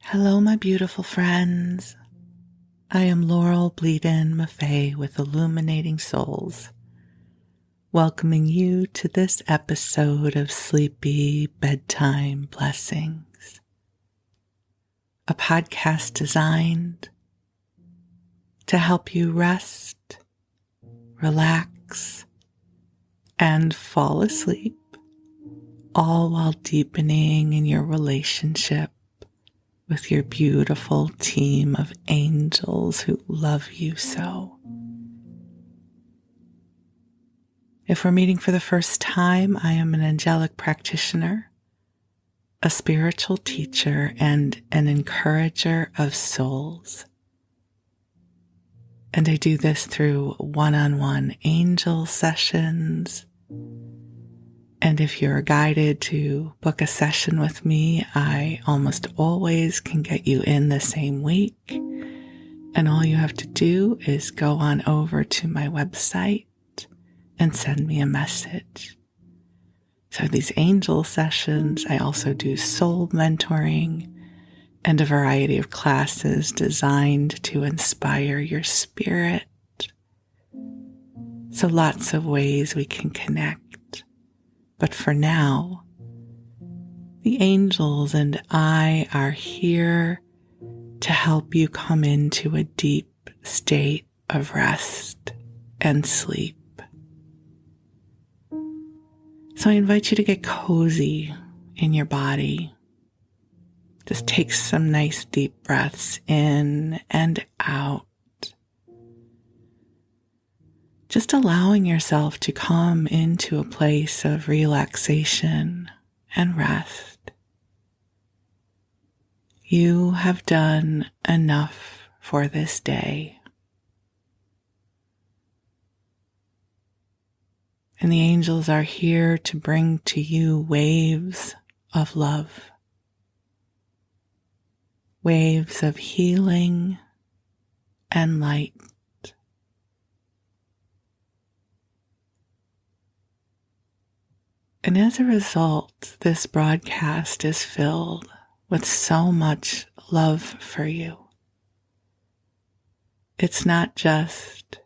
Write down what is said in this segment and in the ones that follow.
Hello, my beautiful friends. I am Laurel Bleadon-Maffei with Illuminating Souls, welcoming you to this episode of Sleepy Bedtime Blessings, a podcast designed to help you rest, relax, and fall asleep, all while deepening in your relationship with your beautiful team of angels who love you so. If we're meeting for the first time, I am an angelic practitioner, a spiritual teacher, and an encourager of souls. And I do this through one-on-one angel sessions. And if you're guided to book a session with me, I almost always can get you in the same week. And all you have to do is go on over to my website and send me a message. So these angel sessions, I also do soul mentoring and a variety of classes designed to inspire your spirit. So lots of ways we can connect. But for now, the angels and I are here to help you come into a deep state of rest and sleep. So I invite you to get cozy in your body. Just take some nice deep breaths in and out. Just allowing yourself to come into a place of relaxation and rest. You have done enough for this day. And the angels are here to bring to you waves of love, waves of healing and light. And as a result, this broadcast is filled with so much love for you. It's not just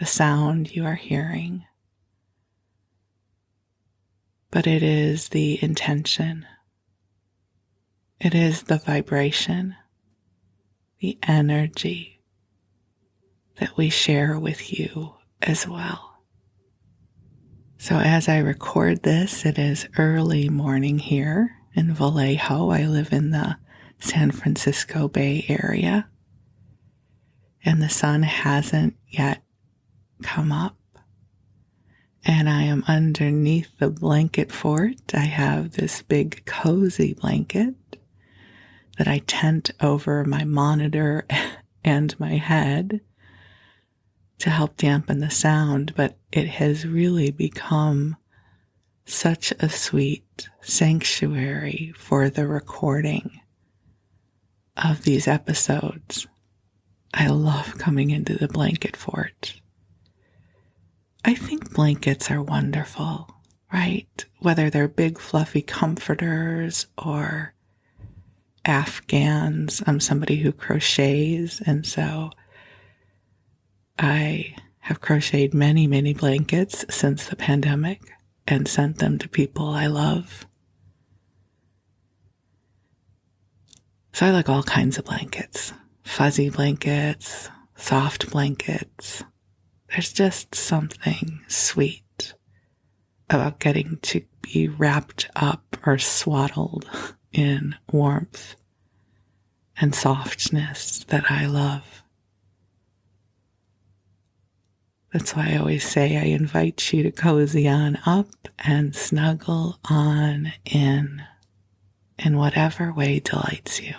the sound you are hearing, but it is the intention. It is the vibration, the energy that we share with you as well. So as I record this, it is early morning here in Vallejo. I live in the San Francisco Bay Area, and the sun hasn't yet come up. And I am underneath the blanket fort. I have this big cozy blanket that I tent over my monitor and my head to help dampen the sound, but it has really become such a sweet sanctuary for the recording of these episodes. I love coming into the blanket fort. I think blankets are wonderful, right? Whether they're big fluffy comforters or Afghans. I'm somebody who crochets, and so I have crocheted many, many blankets since the pandemic and sent them to people I love. So I like all kinds of blankets, fuzzy blankets, soft blankets. There's just something sweet about getting to be wrapped up or swaddled in warmth and softness that I love. That's why I always say I invite you to cozy on up and snuggle on in whatever way delights you.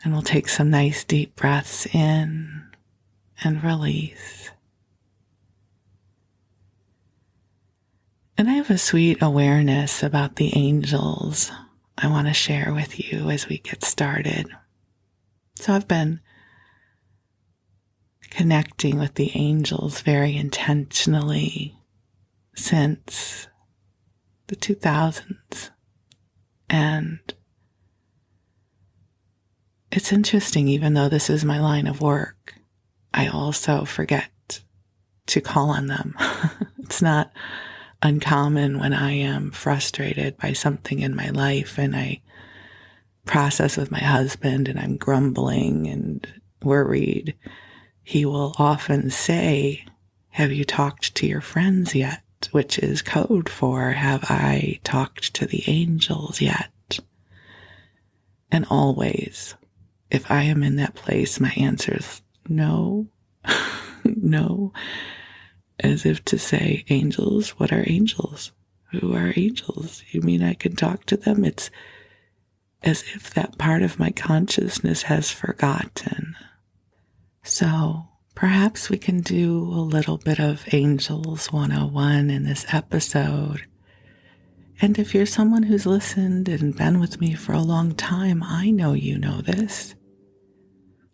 And we'll take some nice deep breaths in and release. And I have a sweet awareness about the angels I want to share with you as we get started. So I've been connecting with the angels very intentionally since the 2000s. And it's interesting, even though this is my line of work, I also forget to call on them. It's not uncommon when I am frustrated by something in my life and I process with my husband and I'm grumbling and worried. He will often say, "Have you talked to your friends yet?" Which is code for, "Have I talked to the angels yet?" And always, if I am in that place, my answer is no, no, as if to say, angels, what are angels? Who are angels? You mean I can talk to them? It's as if that part of my consciousness has forgotten. So perhaps we can do a little bit of Angels 101 in this episode. And if you're someone who's listened and been with me for a long time, I know you know this.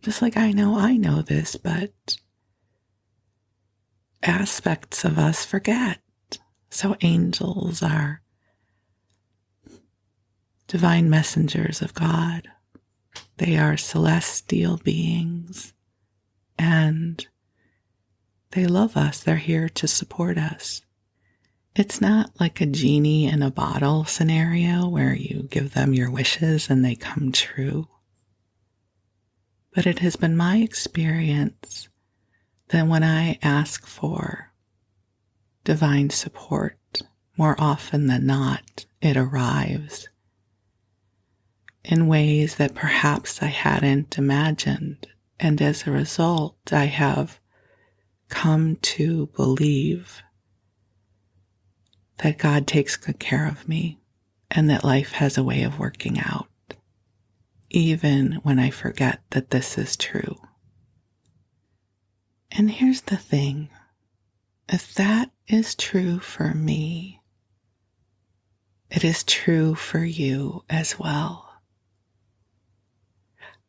Just like I know this, but aspects of us forget. So angels are divine messengers of God. They are celestial beings, and they love us. They're here to support us. It's not like a genie in a bottle scenario where you give them your wishes and they come true. But it has been my experience that when I ask for divine support, more often than not, it arrives in ways that perhaps I hadn't imagined. And as a result, I have come to believe that God takes good care of me and that life has a way of working out, even when I forget that this is true. And here's the thing. If that is true for me, it is true for you as well.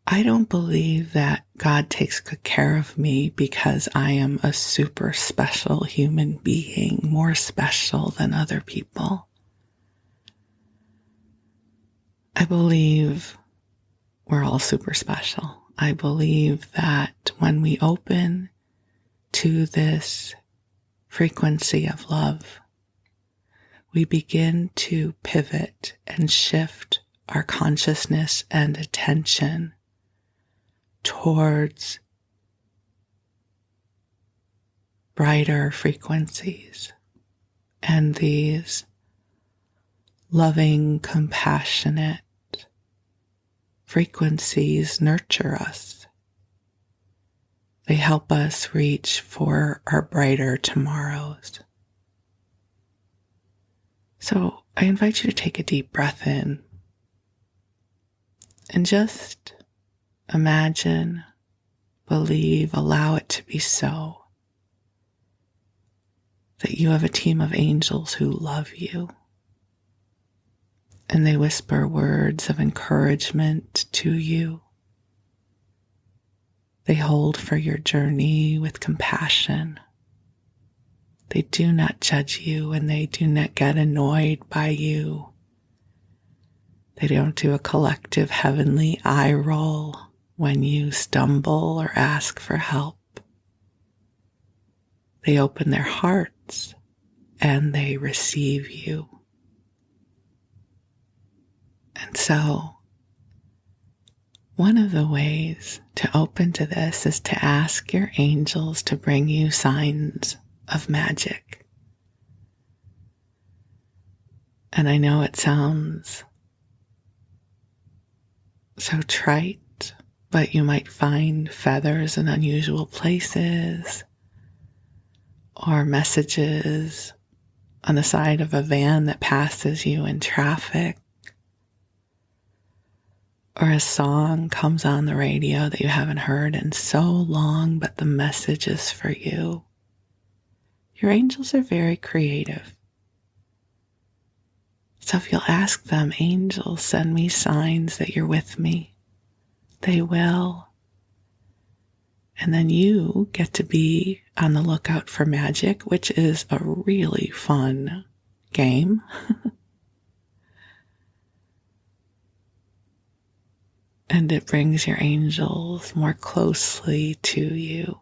I don't believe that God takes good care of me because I am a super special human being, more special than other people. I believe we're all super special. I believe that when we open to this frequency of love, we begin to pivot and shift our consciousness and attention towards brighter frequencies. And these loving, compassionate frequencies nurture us. They help us reach for our brighter tomorrows. So I invite you to take a deep breath in and just imagine, believe, allow it to be so, that you have a team of angels who love you. And they whisper words of encouragement to you. They hold for your journey with compassion. They do not judge you and they do not get annoyed by you. They don't do a collective heavenly eye roll when you stumble or ask for help. They open their hearts and they receive you. And so, one of the ways to open to this is to ask your angels to bring you signs of magic. And I know it sounds so trite, but you might find feathers in unusual places, or messages on the side of a van that passes you in traffic, or a song comes on the radio that you haven't heard in so long, but the message is for you. Your angels are very creative. So if you'll ask them, angels, send me signs that you're with me, they will. And then you get to be on the lookout for magic, which is a really fun game. and it brings your angels more closely to you.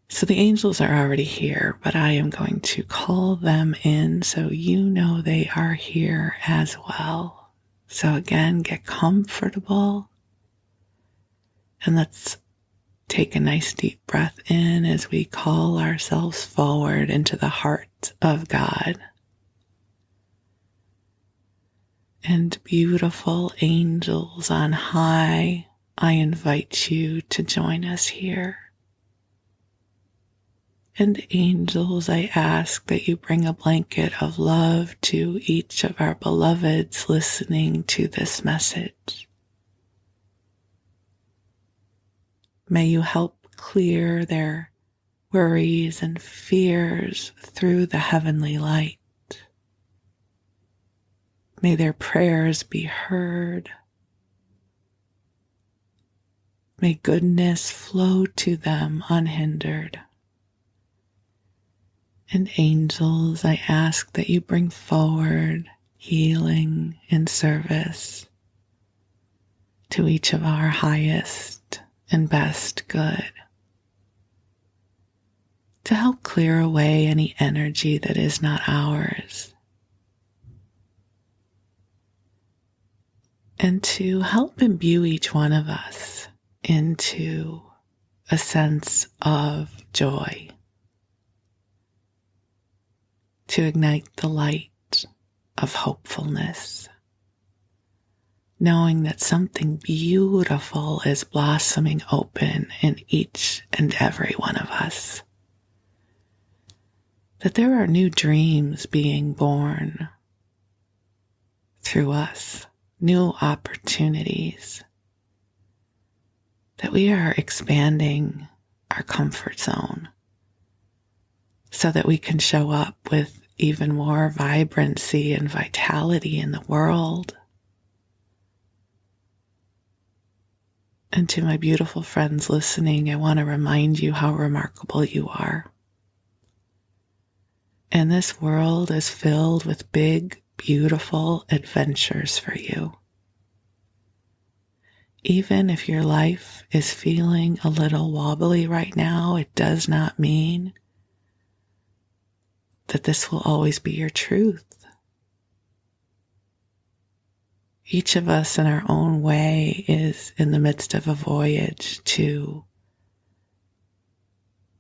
So the angels are already here, but I am going to call them in so you know they are here as well. So again, get comfortable and let's take a nice deep breath in as we call ourselves forward into the heart of God. And beautiful angels on high, I invite you to join us here. And angels, I ask that you bring a blanket of love to each of our beloveds listening to this message. May you help clear their worries and fears through the heavenly light. May their prayers be heard. May goodness flow to them unhindered. And angels, I ask that you bring forward healing and service to each of our highest and best good, to help clear away any energy that is not ours, and to help imbue each one of us into a sense of joy, to ignite the light of hopefulness, knowing that something beautiful is blossoming open in each and every one of us, that there are new dreams being born through us, new opportunities, that we are expanding our comfort zone so that we can show up with even more vibrancy and vitality in the world. And to my beautiful friends listening, I want to remind you how remarkable you are. And this world is filled with big, beautiful adventures for you. Even if your life is feeling a little wobbly right now, it does not mean that this will always be your truth. Each of us in our own way is in the midst of a voyage to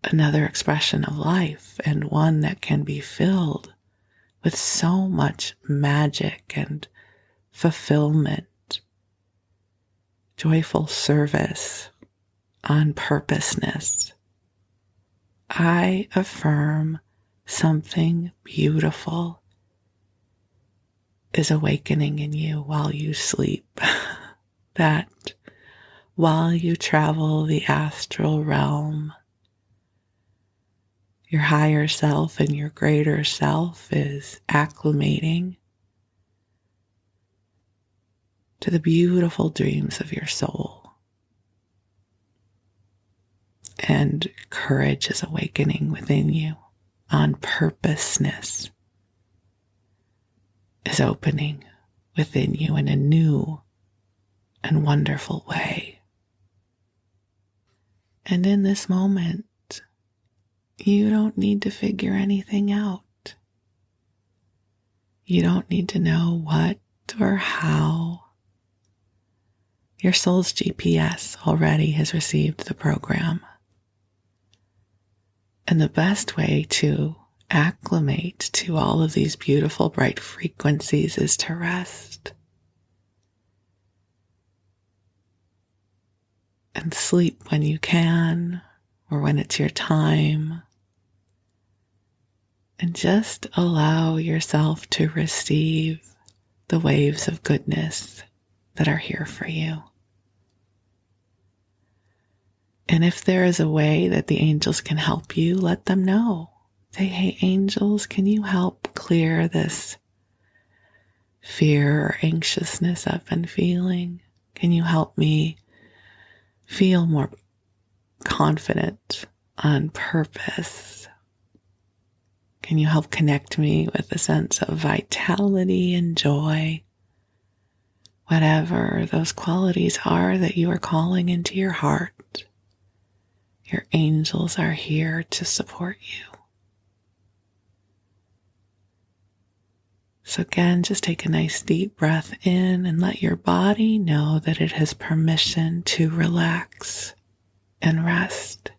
another expression of life, and one that can be filled with so much magic and fulfillment, joyful service, on purposeness. I affirm something beautiful is awakening in you while you sleep, that while you travel the astral realm, your higher self and your greater self is acclimating to the beautiful dreams of your soul. And courage is awakening within you. On purposeness is opening within you in a new and wonderful way. And in this moment, you don't need to figure anything out. You don't need to know what or how. Your soul's GPS already has received the program. And the best way to acclimate to all of these beautiful bright frequencies is to rest and sleep when you can or when it's your time, and just allow yourself to receive the waves of goodness that are here for you. And if there is a way that the angels can help you, let them know. Say, hey, angels, can you help clear this fear or anxiousness I've been feeling? Can you help me feel more confident on purpose? Can you help connect me with a sense of vitality and joy whatever those qualities are that you are calling into your heart, your angels are here to support you. So again, just take a nice deep breath in and let your body know that it has permission to relax and rest.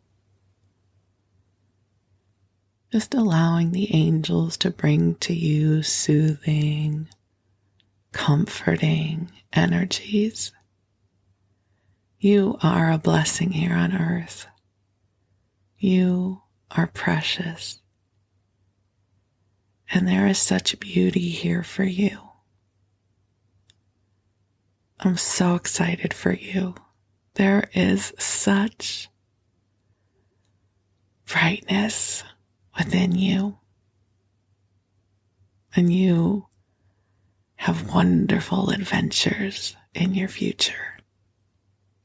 Just allowing the angels to bring to you soothing, comforting energies. You are a blessing here on earth. You are precious. And there is such beauty here for you. I'm so excited for you. There is such brightness within you. And you have wonderful adventures in your future.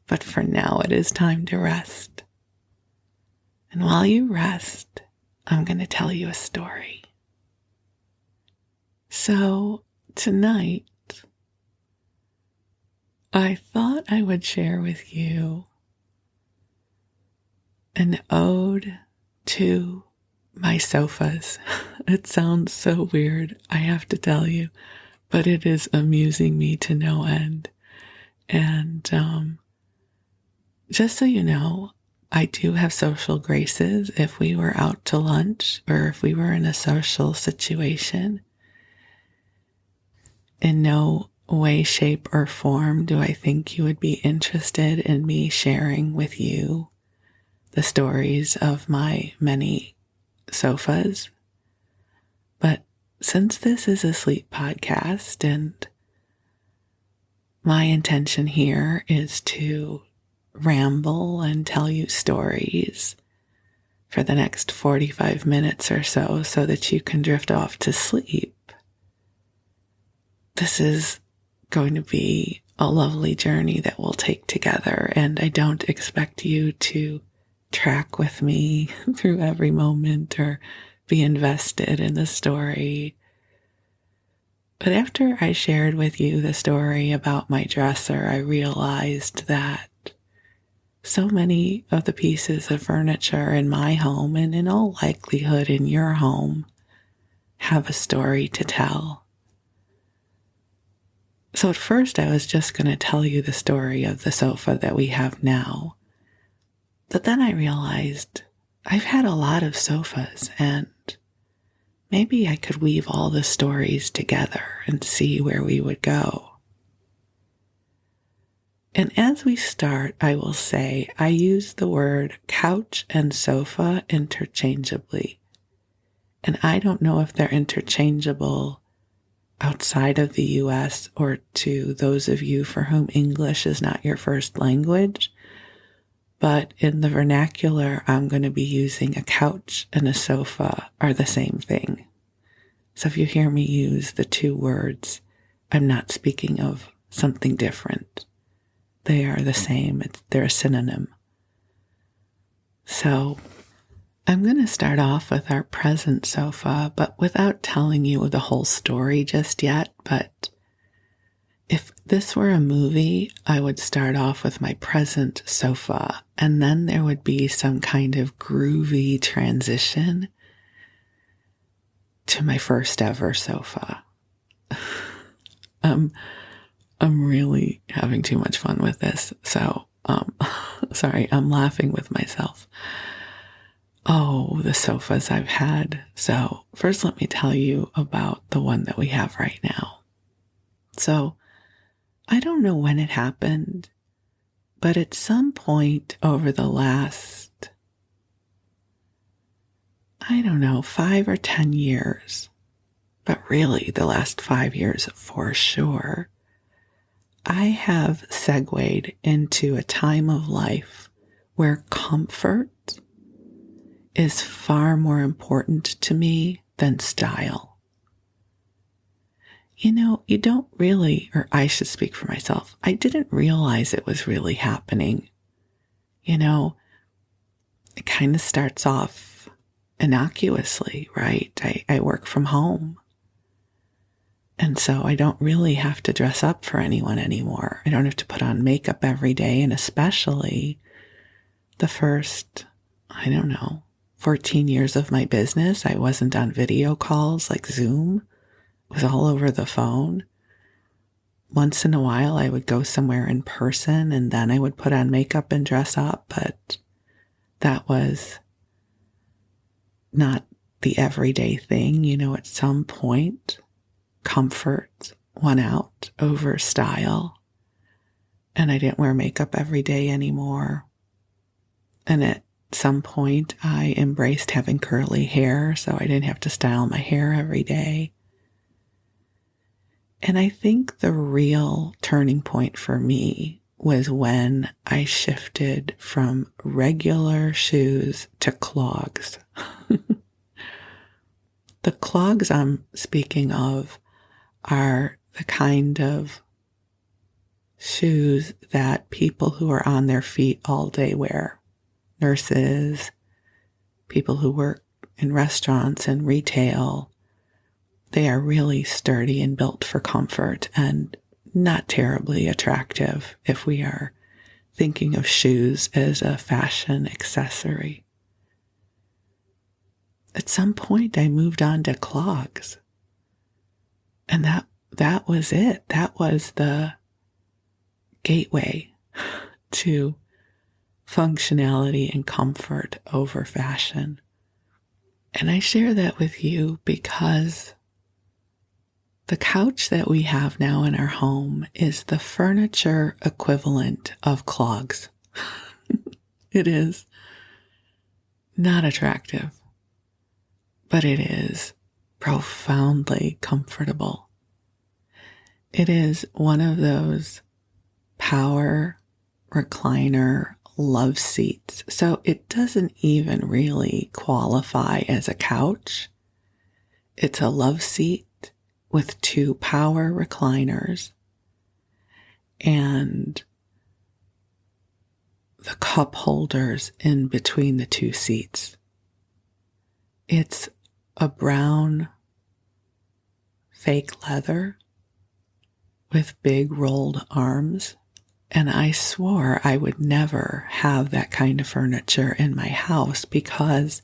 But for now, it is time to rest. And while you rest, I'm going to tell you a story. So tonight, I thought I would share with you an ode to my sofas. It sounds so weird, I have to tell you, but it is amusing me to no end. And just so you know, I do have social graces if we were out to lunch or if we were in a social situation. In no way, shape, or form do I think you would be interested in me sharing with you the stories of my many sofas. But since this is a sleep podcast and my intention here is to ramble and tell you stories for the next 45 minutes or so that you can drift off to sleep, this is going to be a lovely journey that we'll take together, and I don't expect you to track with me through every moment or be invested in the story. But after I shared with you the story about my dresser, I realized that so many of the pieces of furniture in my home, and in all likelihood in your home, have a story to tell. So at first I was just going to tell you the story of the sofa that we have now. But then I realized I've had a lot of sofas, and maybe I could weave all the stories together and see where we would go. And as we start, I will say I use the word couch and sofa interchangeably. And I don't know if they're interchangeable outside of the US or to those of you for whom English is not your first language. But in the vernacular, I'm going to be using a couch and a sofa are the same thing. So if you hear me use the two words, I'm not speaking of something different. They are the same. They're a synonym. So I'm going to start off with our present sofa, but without telling you the whole story just yet. But if this were a movie, I would start off with my present sofa, and then there would be some kind of groovy transition to my first ever sofa. I'm really having too much fun with this. So, sorry, I'm laughing with myself. Oh, the sofas I've had. So first let me tell you about the one that we have right now. So I don't know when it happened, but at some point over the last, 5 or 10 years, but really the last 5 years for sure, I have segued into a time of life where comfort is far more important to me than style. You don't really, or I should speak for myself, I didn't realize it was really happening. It kind of starts off innocuously, right? I work from home. And so I don't really have to dress up for anyone anymore. I don't have to put on makeup every day. And especially the first, 14 years of my business, I wasn't on video calls like Zoom. It was all over the phone. Once in a while, I would go somewhere in person and then I would put on makeup and dress up, but that was not the everyday thing. At some point, comfort won out over style, and I didn't wear makeup every day anymore. And at some point, I embraced having curly hair, so I didn't have to style my hair every day. And I think the real turning point for me was when I shifted from regular shoes to clogs. The clogs I'm speaking of are the kind of shoes that people who are on their feet all day wear. Nurses, people who work in restaurants and retail. They are really sturdy and built for comfort and not terribly attractive if we are thinking of shoes as a fashion accessory. At some point, I moved on to clogs. And that was it. That was the gateway to functionality and comfort over fashion. And I share that with you because the couch that we have now in our home is the furniture equivalent of clogs. It is not attractive, but it is profoundly comfortable. It is one of those power recliner love seats. So it doesn't even really qualify as a couch. It's a love seat with 2 power recliners and the cup holders in between the 2 seats. It's a brown fake leather with big rolled arms. And I swore I would never have that kind of furniture in my house because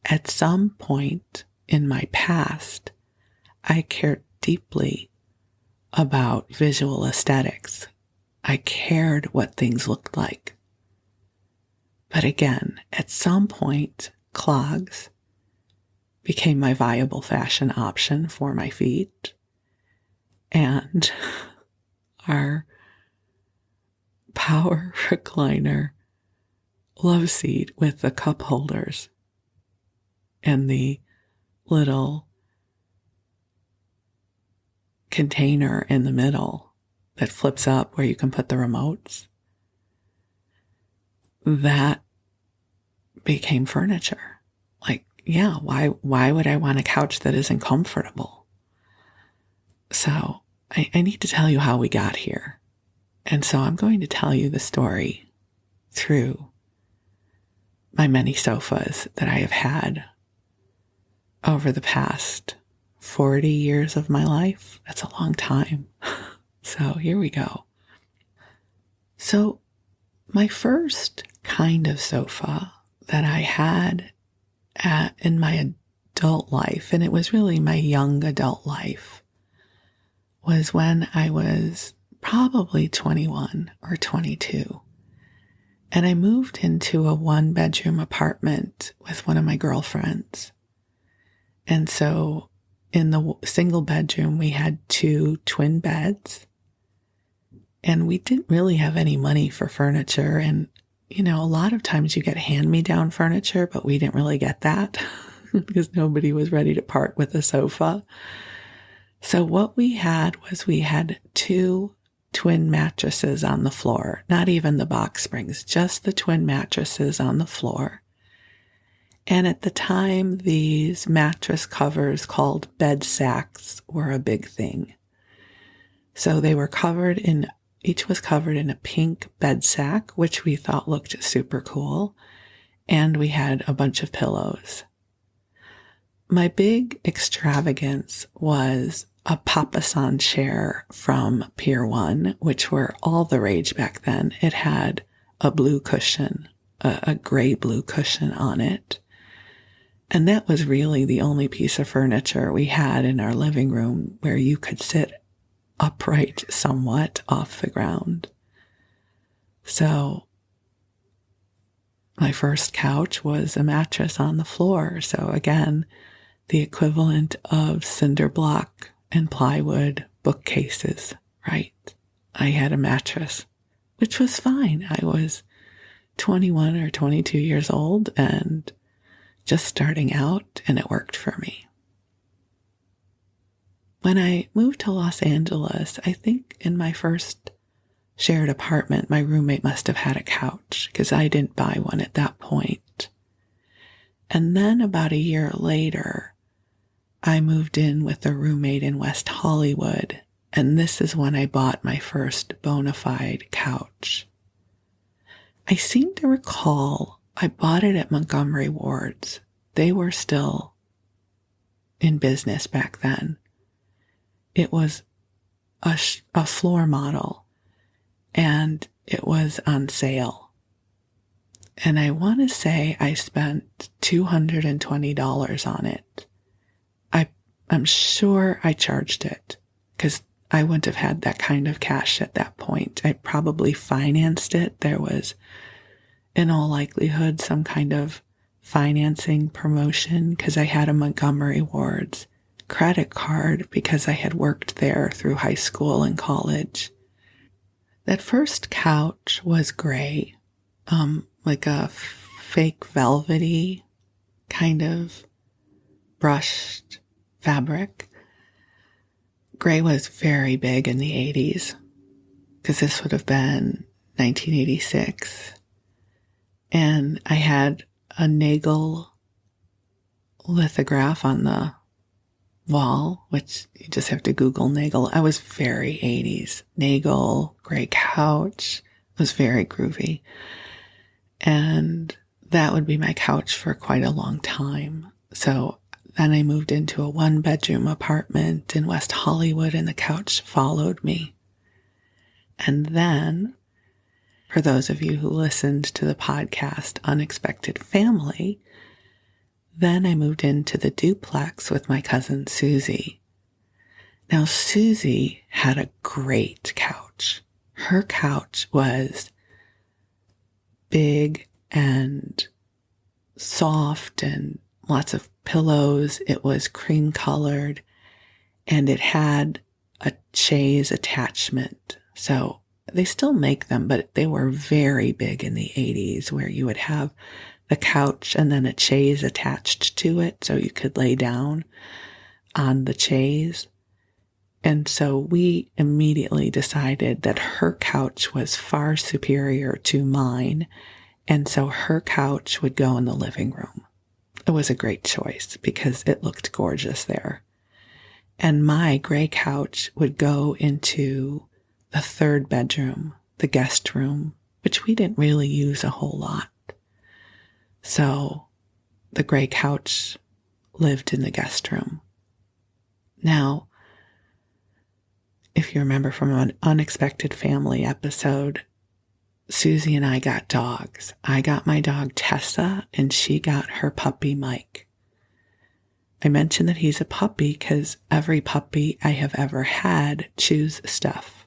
at some point in my past, I cared deeply about visual aesthetics. I cared what things looked like. But again, at some point, clogs became my viable fashion option for my feet. And our power recliner love seat with the cup holders and the little container in the middle that flips up where you can put the remotes, that became furniture. Like, yeah, why would I want a couch that isn't comfortable? So I need to tell you how we got here. And so I'm going to tell you the story through my many sofas that I have had over the past 40 years of my life. That's a long time. So here we go. So my first kind of sofa that I had in my adult life, and it was really my young adult life, was when I was probably 21 or 22. And I moved into a 1-bedroom apartment with one of my girlfriends. And so in the single bedroom, we had 2 twin beds. And we didn't really have any money for furniture. And, a lot of times you get hand-me-down furniture, but we didn't really get that because nobody was ready to part with a sofa. So what we had was 2 twin mattresses on the floor, not even the box springs, just the twin mattresses on the floor. And at the time, these mattress covers called bed sacks were a big thing. So they were each was covered in a pink bed sack, which we thought looked super cool. And we had a bunch of pillows. My big extravagance was a papasan chair from Pier 1, which were all the rage back then. It had a blue cushion, a gray blue cushion on it. And that was really the only piece of furniture we had in our living room where you could sit upright somewhat off the ground. So my first couch was a mattress on the floor. So again, the equivalent of cinder block and plywood bookcases, right? I had a mattress, which was fine. I was 21 or 22 years old and just starting out, and it worked for me. When I moved to Los Angeles, I think in my first shared apartment, my roommate must have had a couch because I didn't buy one at that point. And then about a year later, I moved in with a roommate in West Hollywood, and this is when I bought my first bona fide couch. I seem to recall I bought it at Montgomery Ward's. They were still in business back then. It was a floor model, and it was on sale. And I want to say I spent $220 on it. I'm sure I charged it because I wouldn't have had that kind of cash at that point. I probably financed it. There was, in all likelihood, some kind of financing promotion because I had a Montgomery Ward's credit card because I had worked there through high school and college. That first couch was gray, like a fake velvety kind of brushed fabric. Gray was very big in the 80s because this would have been 1986. And I had a Nagel lithograph on the wall, which you just have to Google Nagel. I was very 80s. Nagel, gray couch, was very groovy. And that would be my couch for quite a long time. So then I moved into a 1-bedroom apartment in West Hollywood, and the couch followed me. And then, for those of you who listened to the podcast Unexpected Family, then I moved into the duplex with my cousin Susie. Now, Susie had a great couch. Her couch was big and soft and lots of pillows. It was cream colored and it had a chaise attachment. So they still make them, but they were very big in the 80s where you would have the couch and then a chaise attached to it so you could lay down on the chaise. And so we immediately decided that her couch was far superior to mine. And so her couch would go in the living room. It was a great choice because it looked gorgeous there. And my gray couch would go into the 3rd bedroom, the guest room, which we didn't really use a whole lot. So the gray couch lived in the guest room. Now, if you remember from an Unexpected Family episode, Susie and I got dogs. I got my dog Tessa, and she got her puppy Mike. I mentioned that he's a puppy because every puppy I have ever had chews stuff.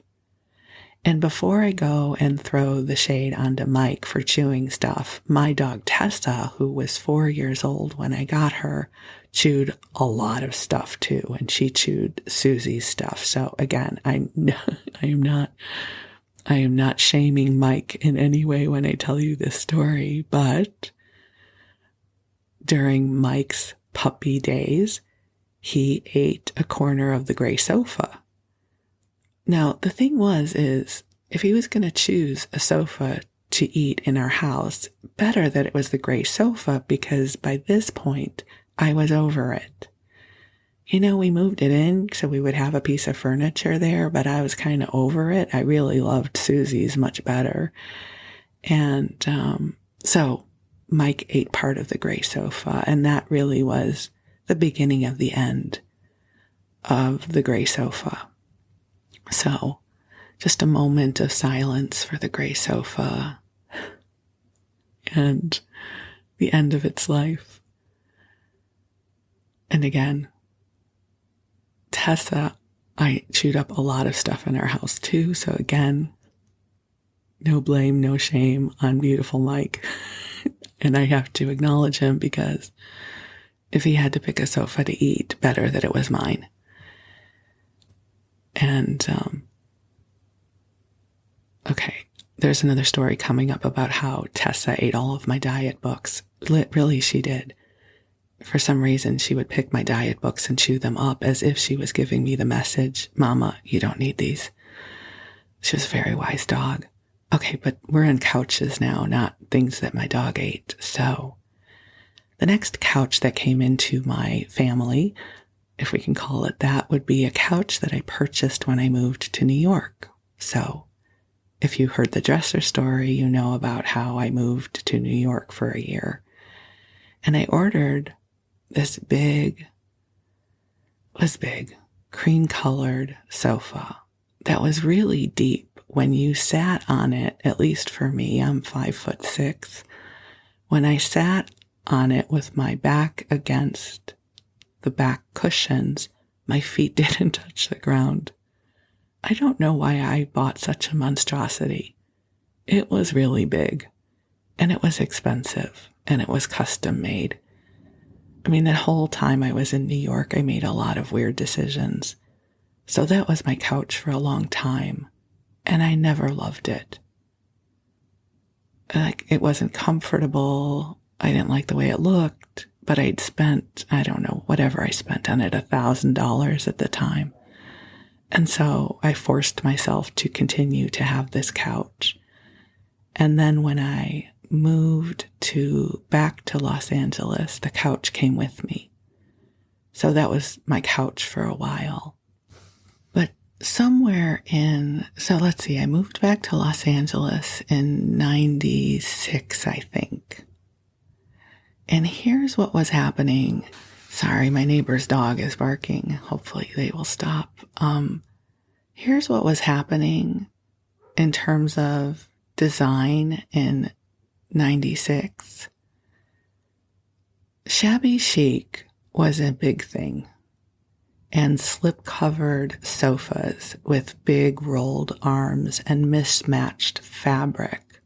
And before I go and throw the shade onto Mike for chewing stuff, my dog Tessa, who was 4 years old when I got her, chewed a lot of stuff too, and she chewed Susie's stuff. So again, I am not shaming Mike in any way when I tell you this story, but during Mike's puppy days, he ate a corner of the gray sofa. Now, the thing is if he was going to choose a sofa to eat in our house, better that it was the gray sofa because by this point, I was over it. You know, we moved it in so we would have a piece of furniture there, but I was kind of over it. I really loved Susie's much better. And so Mike ate part of the gray sofa, and that really was the beginning of the end of the gray sofa. So just a moment of silence for the gray sofa and the end of its life. And again, Tessa, I chewed up a lot of stuff in our house too. So again, no blame, no shame on beautiful Mike. And I have to acknowledge him because if he had to pick a sofa to eat, better that it was mine. And, okay, there's another story coming up about how Tessa ate all of my diet books. Really, she did. For some reason, she would pick my diet books and chew them up as if she was giving me the message, Mama, you don't need these. She was a very wise dog. Okay, but we're on couches now, not things that my dog ate. So the next couch that came into my family, if we can call it that, would be a couch that I purchased when I moved to New York. So if you heard the dresser story, you know about how I moved to New York for a year. And I ordered this big, cream-colored sofa that was really deep. When you sat on it, at least for me, I'm 5'6". When I sat on it with my back against the back cushions, my feet didn't touch the ground. I don't know why I bought such a monstrosity. It was really big, and it was expensive, and it was custom made. I mean, the whole time I was in New York, I made a lot of weird decisions. So that was my couch for a long time, and I never loved it. Like, it wasn't comfortable. I didn't like the way it looked, but I'd spent, I don't know, whatever I spent on it, $1,000 at the time. And so I forced myself to continue to have this couch. And then when I moved back to Los Angeles, the couch came with me. So that was my couch for a while. But so let's see, I moved back to Los Angeles in 96, I think. And here's what was happening. Sorry, my neighbor's dog is barking. Hopefully they will stop. Here's what was happening in terms of design in 96. Shabby chic was a big thing, and slip-covered sofas with big rolled arms and mismatched fabric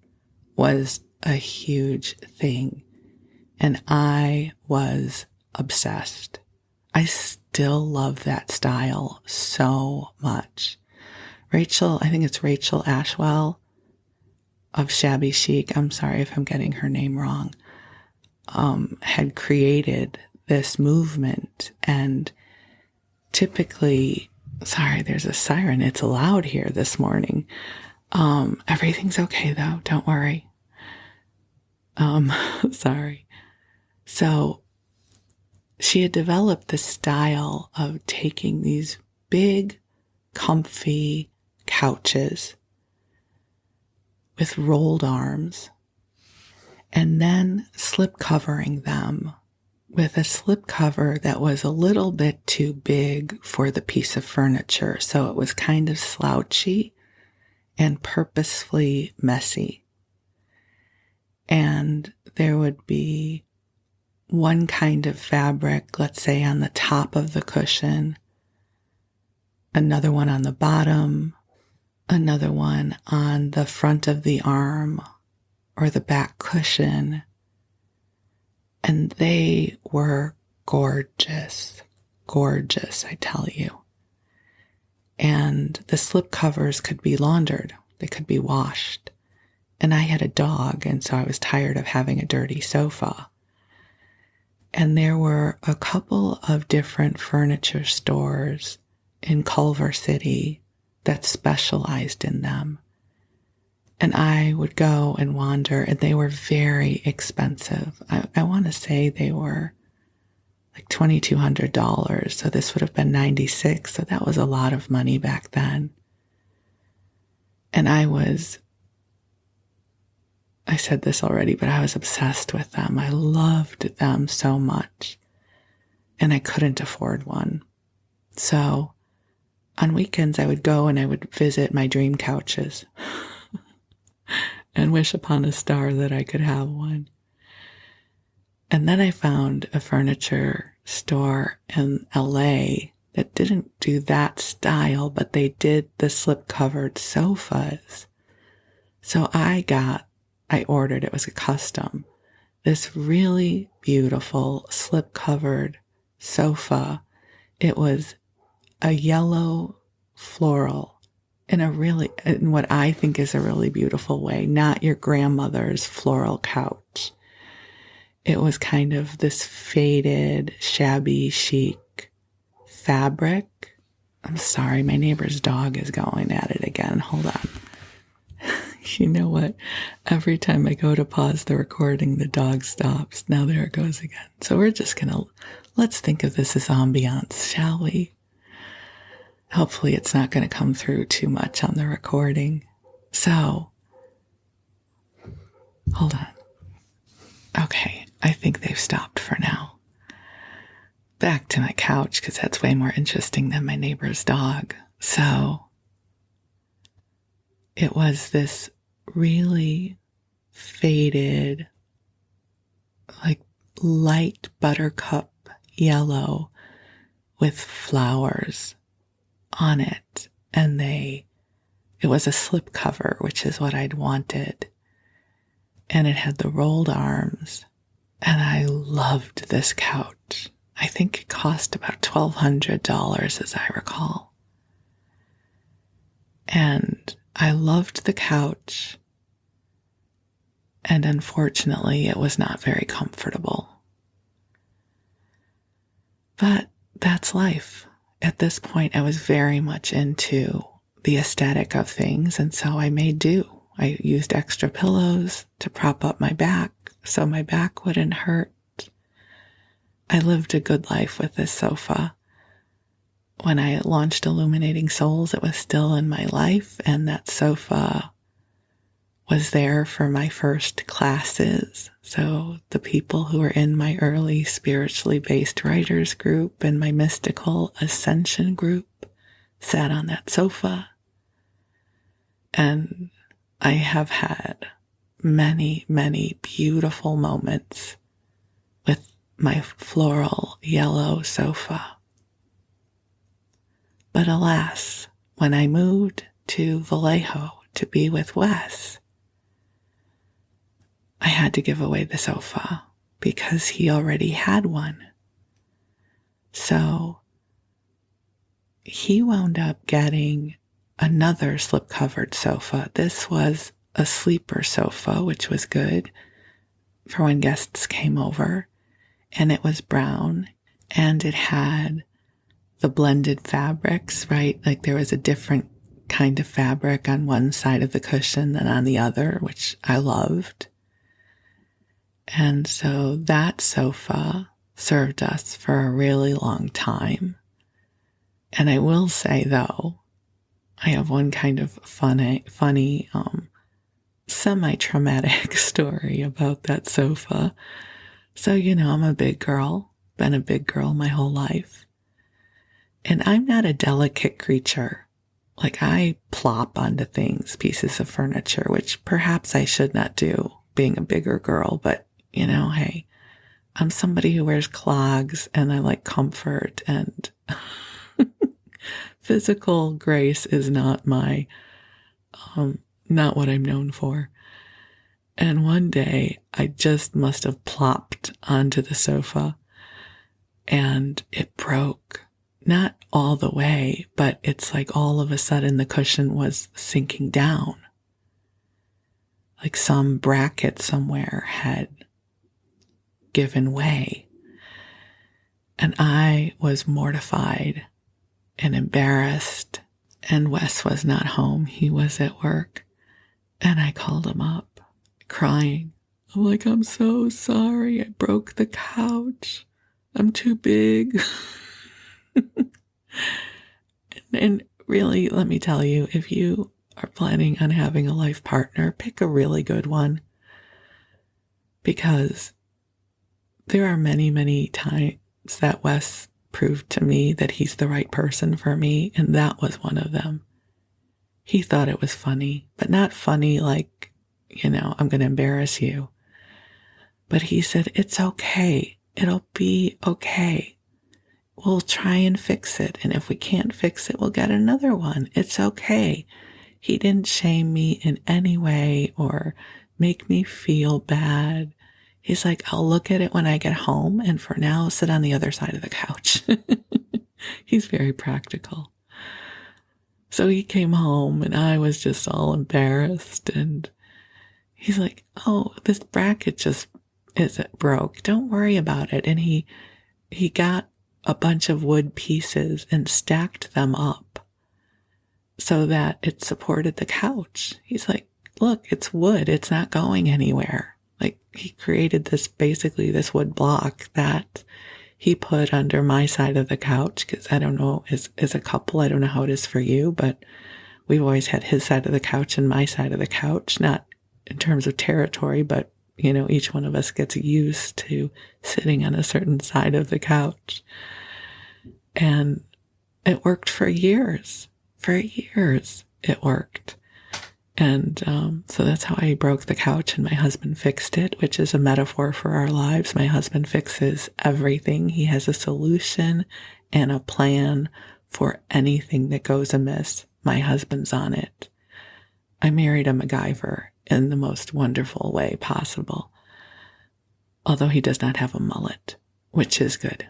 was a huge thing, and I was obsessed. I still love that style so much. I think it's Rachel Ashwell of Shabby Chic, I'm sorry if I'm getting her name wrong, had created this movement. And typically, sorry, there's a siren. It's loud here this morning. Everything's okay though. Don't worry. Sorry. So she had developed the style of taking these big, comfy couches with rolled arms and then slip covering them with a slip cover that was a little bit too big for the piece of furniture. So it was kind of slouchy and purposefully messy. And there would be one kind of fabric, let's say on the top of the cushion, another one on the bottom, another one on the front of the arm or the back cushion. And they were gorgeous, I tell you. And the slip covers could be laundered. They could be washed. And I had a dog, and so I was tired of having a dirty sofa. And there were a couple of different furniture stores in Culver City that specialized in them. And I would go and wander, and they were very expensive. I want to say they were like $2,200. So this would have been 96. So that was a lot of money back then. And I said this already, but I was obsessed with them. I loved them so much. And I couldn't afford one. So on weekends, I would go and I would visit my dream couches and wish upon a star that I could have one. And then I found a furniture store in LA that didn't do that style, but they did the slip-covered sofas. So I ordered, it was a custom, this really beautiful slip-covered sofa. It was a yellow floral in what I think is a really beautiful way, not your grandmother's floral couch. It was kind of this faded, shabby chic fabric. I'm sorry, my neighbor's dog is going at it again. Hold on. You know what? Every time I go to pause the recording, the dog stops. Now there it goes again. So let's think of this as ambiance, shall we? Hopefully it's not going to come through too much on the recording. So, hold on. Okay, I think they've stopped for now. Back to my couch, because that's way more interesting than my neighbor's dog. So, it was this really faded, like light buttercup yellow with flowers on it. And it was a slip cover, which is what I'd wanted. And it had the rolled arms. And I loved this couch. I think it cost about $1,200, as I recall. And I loved the couch. And unfortunately, it was not very comfortable. But that's life. At this point, I was very much into the aesthetic of things, and so I made do. I used extra pillows to prop up my back so my back wouldn't hurt. I lived a good life with this sofa. When I launched Illuminating Souls, it was still in my life, and that sofa was there for my first classes. So the people who were in my early spiritually based writers group and my mystical ascension group sat on that sofa. And I have had many, many beautiful moments with my floral yellow sofa. But alas, when I moved to Vallejo to be with Wes, I had to give away the sofa because he already had one. So he wound up getting another slip-covered sofa. This was a sleeper sofa, which was good for when guests came over. And it was brown, and it had the blended fabrics, right? Like there was a different kind of fabric on one side of the cushion than on the other, which I loved. And so that sofa served us for a really long time. And I will say, though, I have one kind of funny, semi-traumatic story about that sofa. So, I'm a big girl, been a big girl my whole life. And I'm not a delicate creature. Like, I plop onto things, pieces of furniture, which perhaps I should not do being a bigger girl. But, hey, I'm somebody who wears clogs and I like comfort, and physical grace is not not what I'm known for. And one day I just must have plopped onto the sofa and it broke. Not all the way, but it's like all of a sudden the cushion was sinking down. Like some bracket somewhere had given way. And I was mortified and embarrassed. And Wes was not home. He was at work. And I called him up, crying. I'm like, I'm so sorry. I broke the couch. I'm too big. And really, let me tell you, if you are planning on having a life partner, pick a really good one. Because there are many, many times that Wes proved to me that he's the right person for me, and that was one of them. He thought it was funny, but not funny like, I'm going to embarrass you. But he said, it's okay. It'll be okay. We'll try and fix it. And if we can't fix it, we'll get another one. It's okay. He didn't shame me in any way or make me feel bad. He's like, I'll look at it when I get home. And for now, sit on the other side of the couch. He's very practical. So he came home and I was just all embarrassed. And he's like, oh, this bracket just broke. Don't worry about it. And he got a bunch of wood pieces and stacked them up so that it supported the couch. He's like, look, it's wood. It's not going anywhere. Like, he created basically this wood block that he put under my side of the couch, because I don't know, as a couple, I don't know how it is for you, but we've always had his side of the couch and my side of the couch, not in terms of territory, but, each one of us gets used to sitting on a certain side of the couch. And it worked for years. For years, it worked. And so that's how I broke the couch, and my husband fixed it, which is a metaphor for our lives. My husband fixes everything. He has a solution and a plan for anything that goes amiss. My husband's on it. I married a MacGyver in the most wonderful way possible. Although he does not have a mullet, which is good.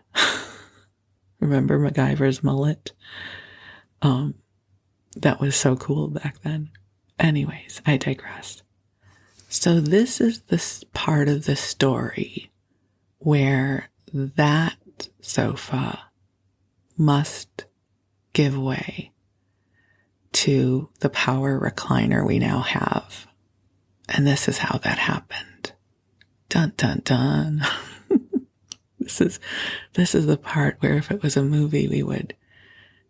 Remember MacGyver's mullet? That was so cool back then. Anyways, I digress. So this is this part of the story where that sofa must give way to the power recliner we now have. And this is how that happened. Dun, dun, dun. This is the part where if it was a movie,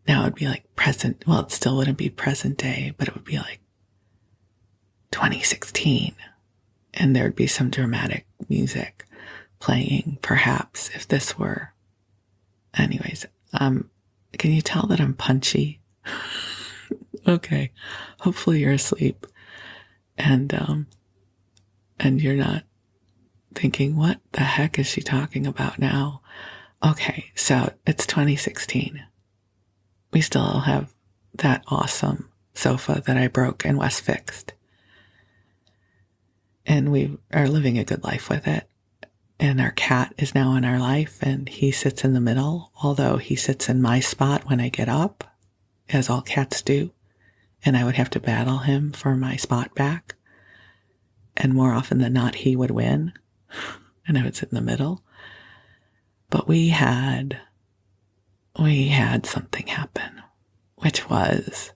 now it'd be like present. Well, it still wouldn't be present day, but it would be like 2016. And there'd be some dramatic music playing, perhaps, if this were. Anyways, can you tell that I'm punchy? Okay. Hopefully you're asleep. And you're not thinking, what the heck is she talking about now? Okay, so it's 2016. We still have that awesome sofa that I broke and Wes fixed. And we are living a good life with it. And our cat is now in our life, and he sits in the middle, although he sits in my spot when I get up, as all cats do. And I would have to battle him for my spot back. And more often than not, he would win. And I would sit in the middle. But we had something happen, which was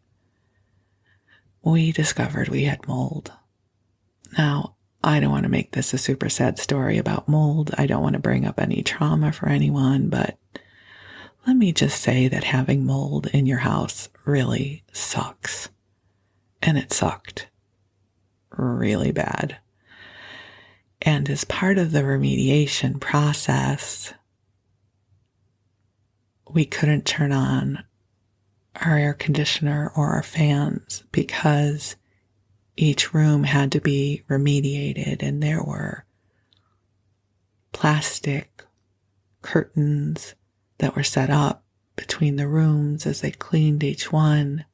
we discovered we had mold. Now, I don't want to make this a super sad story about mold. I don't want to bring up any trauma for anyone, but let me just say that having mold in your house really sucks. And it sucked really bad. And as part of the remediation process, we couldn't turn on our air conditioner or our fans because each room had to be remediated, and there were plastic curtains that were set up between the rooms as they cleaned each one,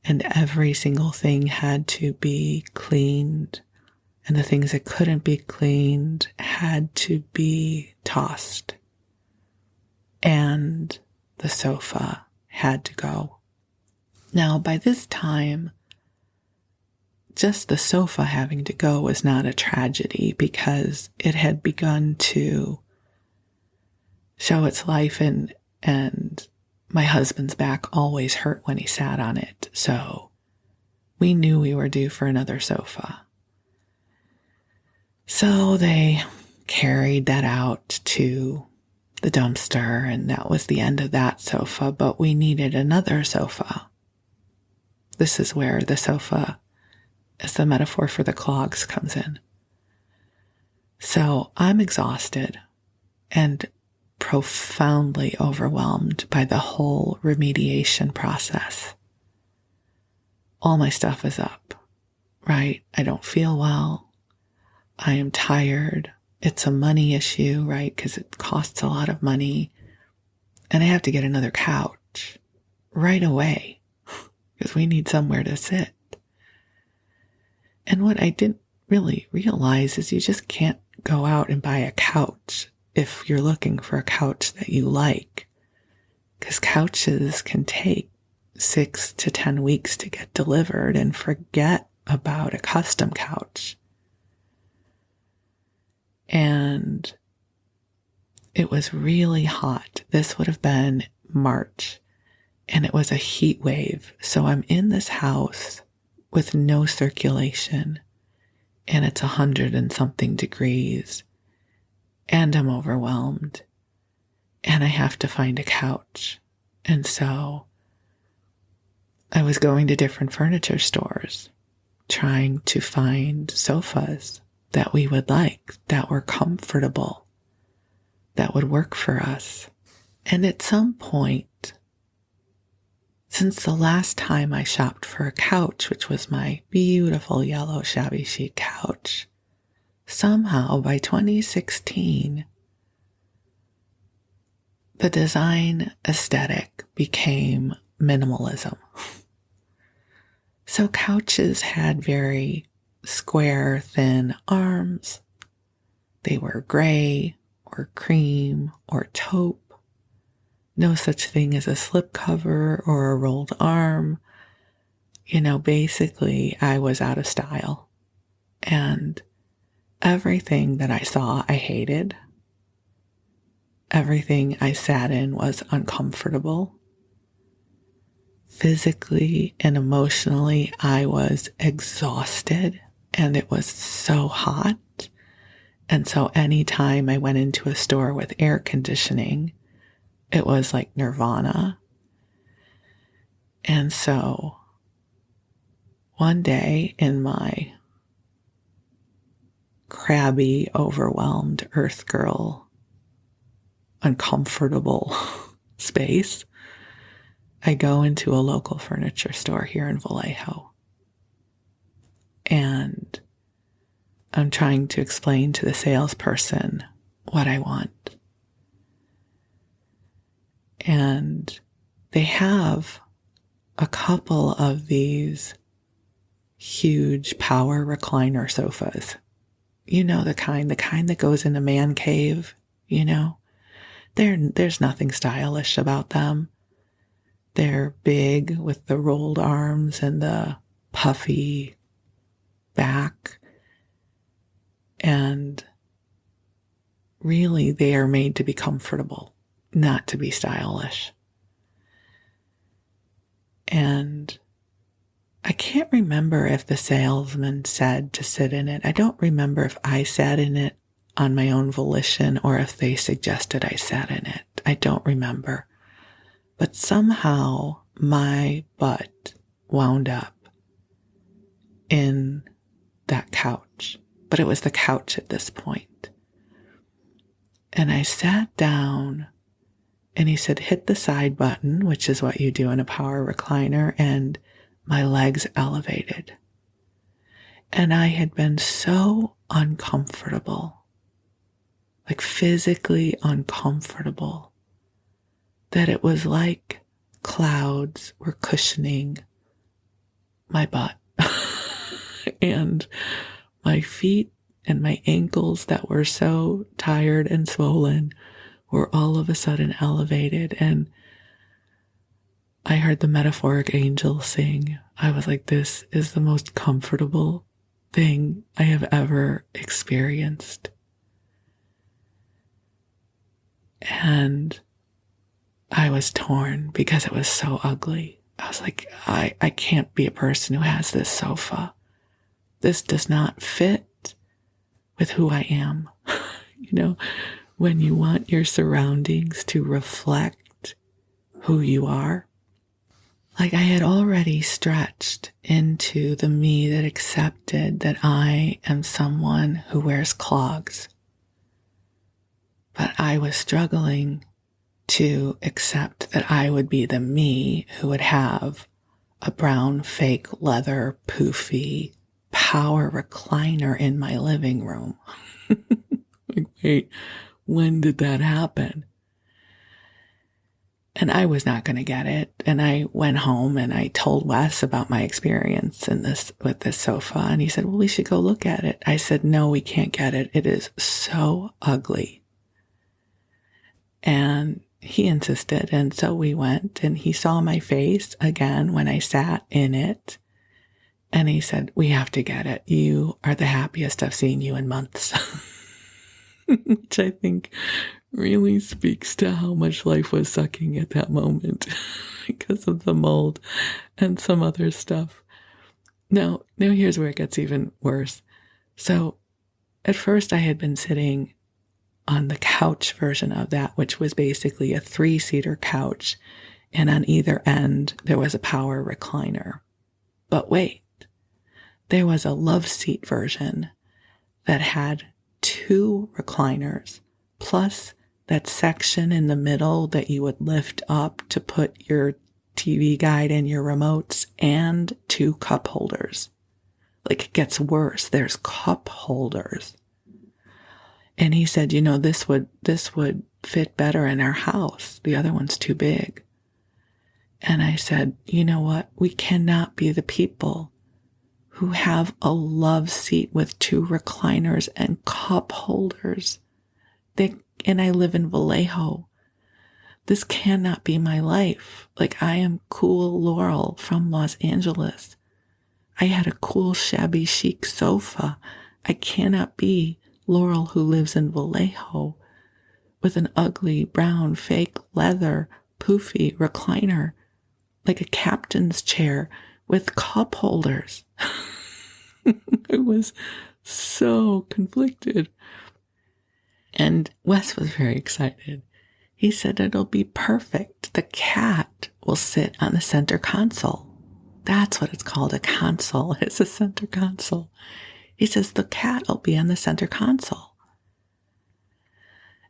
and every single thing had to be cleaned, and the things that couldn't be cleaned had to be tossed, and the sofa had to go. Now, by this time, just the sofa having to go was not a tragedy because it had begun to show its life, and my husband's back always hurt when he sat on it. So we knew we were due for another sofa. So they carried that out to the dumpster, and that was the end of that sofa, but we needed another sofa. This is where the sofa, as the metaphor for the clogs, comes in. So I'm exhausted, and profoundly overwhelmed by the whole remediation process. All my stuff is up, right? I don't feel well. I am tired. It's a money issue, right? Because it costs a lot of money. And I have to get another couch right away because we need somewhere to sit. And what I didn't really realize is you just can't go out and buy a couch if you're looking for a couch that you like, because couches can take 6 to 10 weeks to get delivered, and forget about a custom couch. And it was really hot. This would have been March, and it was a heat wave. So I'm in this house with no circulation, and it's 100 and something degrees, and I'm overwhelmed, and I have to find a couch. And so I was going to different furniture stores, trying to find sofas that we would like, that were comfortable, that would work for us. And at some point, since the last time I shopped for a couch, which was my beautiful yellow shabby chic couch, somehow by 2016, the design aesthetic became minimalism. So couches had very square, thin arms. They were gray or cream or taupe. No such thing as a slipcover or a rolled arm. Basically, I was out of style. And everything that I saw, I hated. Everything I sat in was uncomfortable. Physically and emotionally, I was exhausted, and it was so hot. And so anytime I went into a store with air conditioning, it was like nirvana. And so one day in my crabby, overwhelmed earth girl, uncomfortable space, I go into a local furniture store here in Vallejo. And I'm trying to explain to the salesperson what I want. And they have a couple of these huge power recliner sofas. The kind that goes in a man cave, There's nothing stylish about them. They're big with the rolled arms and the puffy back. And really, they are made to be comfortable, not to be stylish. And I can't remember if the salesman said to sit in it. I don't remember if I sat in it on my own volition or if they suggested I sat in it. I don't remember. But somehow my butt wound up in that couch. But it was the couch at this point. And I sat down, and he said, hit the side button, which is what you do in a power recliner, and my legs elevated. And I had been so uncomfortable, like physically uncomfortable, that it was like clouds were cushioning my butt. And my feet and my ankles that were so tired and swollen were all of a sudden elevated. And I heard the metaphoric angel sing. I was like, this is the most comfortable thing I have ever experienced. And I was torn because it was so ugly. I was like, I can't be a person who has this sofa. This does not fit with who I am. When you want your surroundings to reflect who you are. Like I had already stretched into the me that accepted that I am someone who wears clogs. But I was struggling to accept that I would be the me who would have a brown fake leather poofy power recliner in my living room. Like, wait, when did that happen? And I was not going to get it. And I went home and I told Wes about my experience with this sofa. And he said, well, we should go look at it. I said, no, we can't get it. It is so ugly. And he insisted. And so we went, and he saw my face again when I sat in it. And he said, we have to get it. You are the happiest I've seen you in months. Which I think really speaks to how much life was sucking at that moment because of the mold and some other stuff. Now here's where it gets even worse. So at first I had been sitting on the couch version of that, which was basically a 3-seater couch. And on either end, there was a power recliner. But wait, there was a love seat version that had 2 recliners, plus that section in the middle that you would lift up to put your TV guide and your remotes, and 2 cup holders. Like, it gets worse. There's cup holders. And he said, this would fit better in our house. The other one's too big. And I said, you know what? We cannot be the people who have a love seat with 2 recliners and cup holders. And I live in Vallejo. This cannot be my life. Like, I am cool Laurel from Los Angeles. I had a cool, shabby, chic sofa. I cannot be Laurel who lives in Vallejo with an ugly, brown, fake leather, poofy recliner, like a captain's chair with cup holders. I was so conflicted. And Wes was very excited. He said it'll be perfect. The cat will sit on the center console. That's what it's called, a console. It's a center console. He says the cat will be on the center console.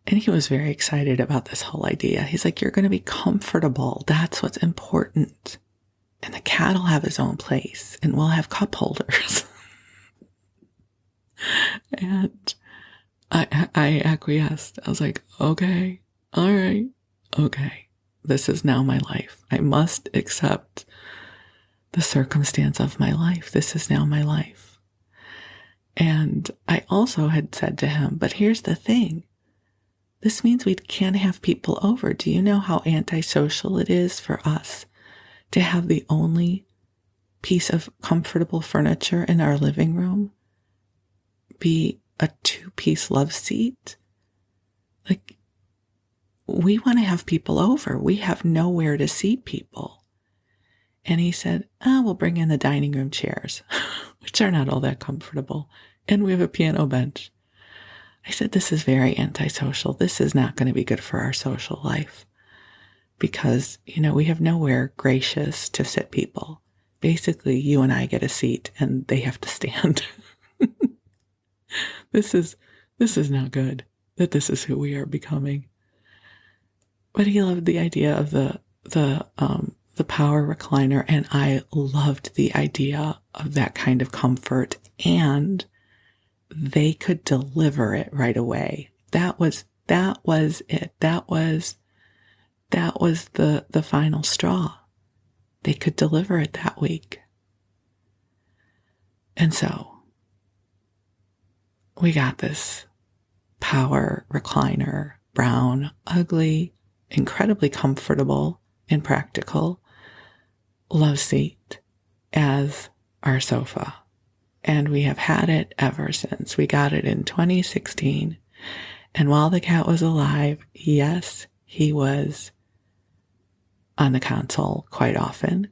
And he was very excited about this whole idea. He's like, you're going to be comfortable. That's what's important. And the cat will have his own place, and we'll have cup holders. And I acquiesced. I was like, okay, all right, okay. This is now my life. I must accept the circumstance of my life. This is now my life. And I also had said to him, but here's the thing. This means we can't have people over. Do you know how antisocial it is for us to have the only piece of comfortable furniture in our living room be a 2-piece love seat? Like, we want to have people over. We have nowhere to seat people. And he said, we'll bring in the dining room chairs, which are not all that comfortable. And we have a piano bench. I said, this is very antisocial. This is not going to be good for our social life. Because, we have nowhere gracious to sit people. Basically, you and I get a seat and they have to stand. This is not good, that this is who we are becoming. But he loved the idea of the power recliner, and I loved the idea of that kind of comfort, and they could deliver it right away. That was it. That was the final straw. They could deliver it that week. And so we got this power recliner, brown, ugly, incredibly comfortable and practical love seat as our sofa. And we have had it ever since. We got it in 2016. And while the cat was alive, yes, he was on the console quite often.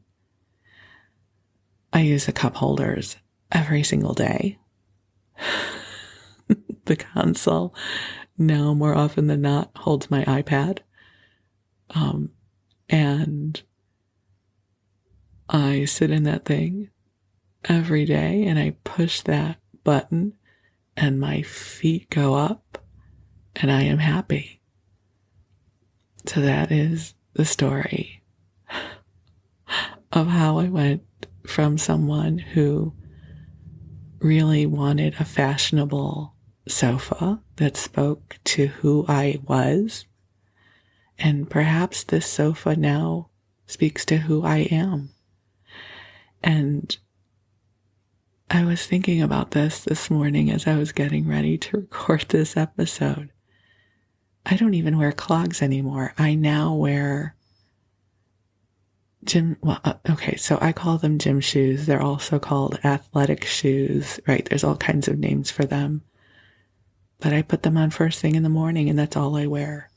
I use the cup holders every single day. The console now more often than not holds my iPad. And I sit in that thing every day and I push that button and my feet go up and I am happy. So that is the story of how I went from someone who really wanted a fashionable sofa that spoke to who I was. And perhaps this sofa now speaks to who I am. And I was thinking about this morning as I was getting ready to record this episode. I don't even wear clogs anymore. I now wear so I call them gym shoes. They're also called athletic shoes, right? There's all kinds of names for them. But I put them on first thing in the morning, and that's all I wear.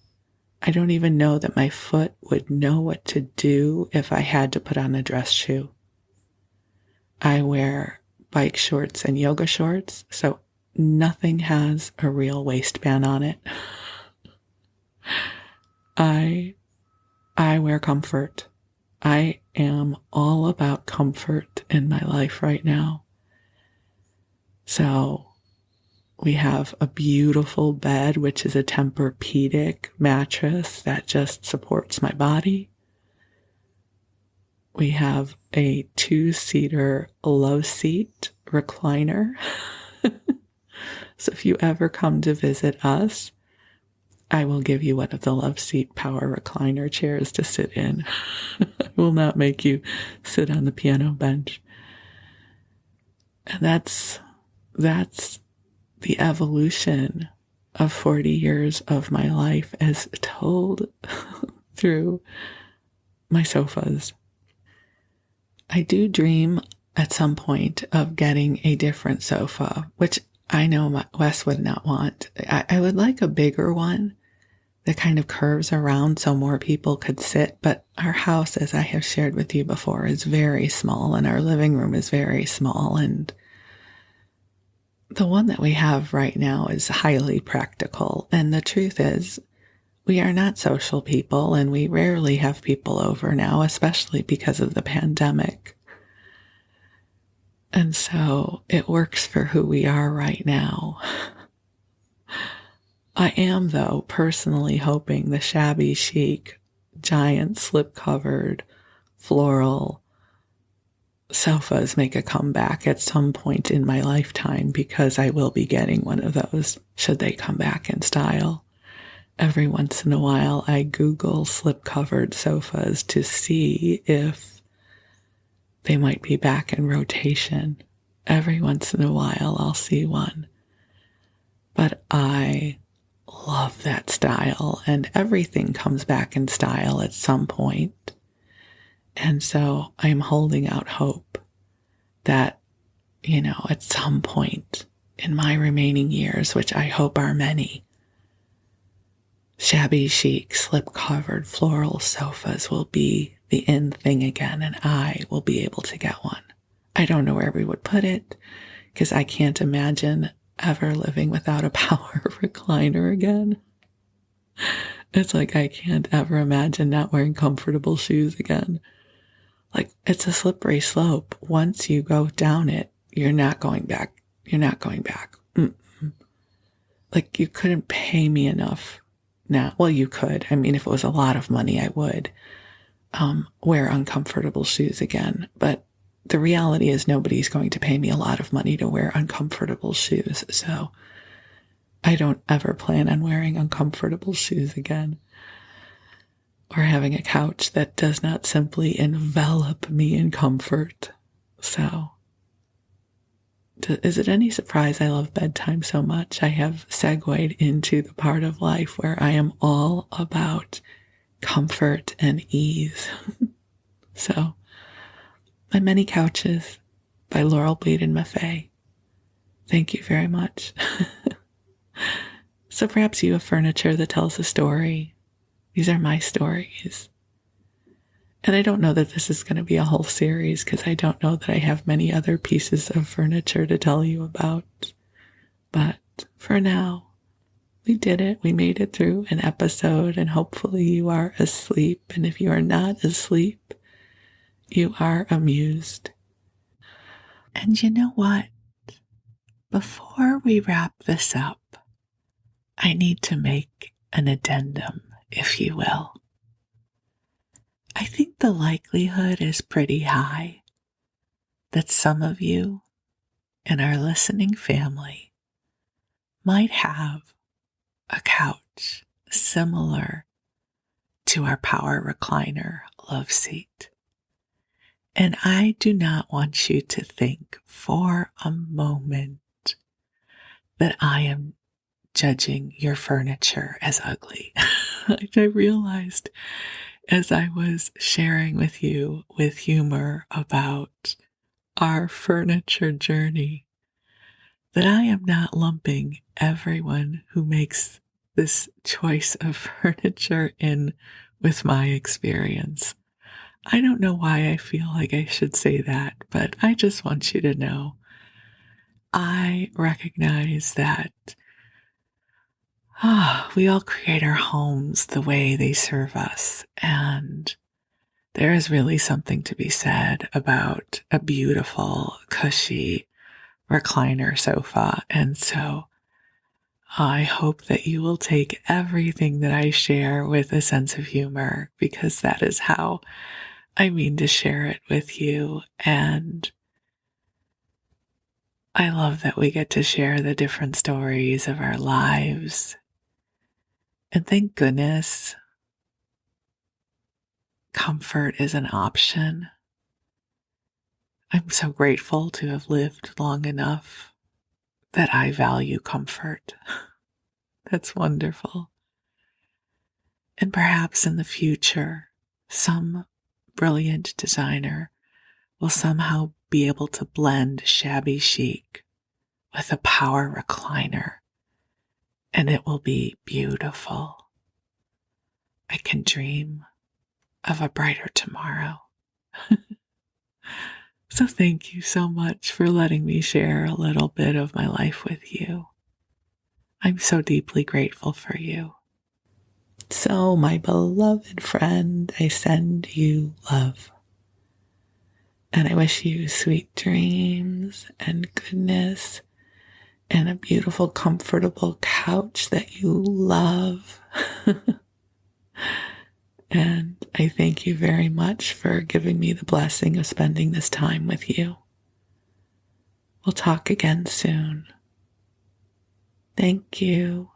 I don't even know that my foot would know what to do if I had to put on a dress shoe. I wear bike shorts and yoga shorts, so nothing has a real waistband on it. I wear comfort. I am all about comfort in my life right now. So we have a beautiful bed, which is a Tempur-Pedic mattress that just supports my body. We have a 2-seater love seat recliner. So if you ever come to visit us, I will give you one of the love seat power recliner chairs to sit in. I will not make you sit on the piano bench. And that's the evolution of 40 years of my life as told through my sofas. I do dream at some point of getting a different sofa, which I know Wes would not want. I would like a bigger one that kind of curves around so more people could sit, but our house, as I have shared with you before, is very small, and our living room is very small, and the one that we have right now is highly practical. And the truth is, we are not social people, and we rarely have people over now, especially because of the pandemic. And so it works for who we are right now. I am, though, personally hoping the shabby chic, giant slip-covered, floral sofas make a comeback at some point in my lifetime, because I will be getting one of those should they come back in style. Every once in a while, I Google slip-covered sofas to see if they might be back in rotation. Every once in a while, I'll see one. But I love that style, and everything comes back in style at some point. And so I'm holding out hope that, at some point in my remaining years, which I hope are many, shabby chic, slip-covered floral sofas will be the in thing again, and I will be able to get one. I don't know where we would put it, because I can't imagine ever living without a power recliner again. It's like I can't ever imagine not wearing comfortable shoes again. Like, it's a slippery slope. Once you go down it, you're not going back. You're not going back. Mm-mm. Like, you couldn't pay me enough now. Well, you could. I mean, if it was a lot of money, I would wear uncomfortable shoes again. But the reality is nobody's going to pay me a lot of money to wear uncomfortable shoes. So I don't ever plan on wearing uncomfortable shoes again, or having a couch that does not simply envelop me in comfort. So is it any surprise I love bedtime so much? I have segued into the part of life where I am all about comfort and ease. So, My Many Couches by Laurel, Bleadon-Maffei. Thank you very much. So perhaps you have furniture that tells a story. These are my stories. And I don't know that this is going to be a whole series, because I don't know that I have many other pieces of furniture to tell you about. But for now, we did it. We made it through an episode, and hopefully you are asleep. And if you are not asleep, you are amused. And you know what? Before we wrap this up, I need to make an addendum, if you will. I think the likelihood is pretty high that some of you in our listening family might have a couch similar to our power recliner love seat. And I do not want you to think for a moment that I am judging your furniture as ugly. I realized as I was sharing with you with humor about our furniture journey that I am not lumping everyone who makes this choice of furniture in with my experience. I don't know why I feel like I should say that, but I just want you to know I recognize that we all create our homes the way they serve us, and there is really something to be said about a beautiful, cushy recliner sofa. And so I hope that you will take everything that I share with a sense of humor, because that is how I mean to share it with you. And I love that we get to share the different stories of our lives. And thank goodness comfort is an option. I'm so grateful to have lived long enough that I value comfort. That's wonderful. And perhaps in the future, some brilliant designer will somehow be able to blend shabby chic with a power recliner, and it will be beautiful. I can dream of a brighter tomorrow. So thank you so much for letting me share a little bit of my life with you. I'm so deeply grateful for you. So, my beloved friend, I send you love. And I wish you sweet dreams and goodness and a beautiful, comfortable couch that you love. And I thank you very much for giving me the blessing of spending this time with you. We'll talk again soon. Thank you.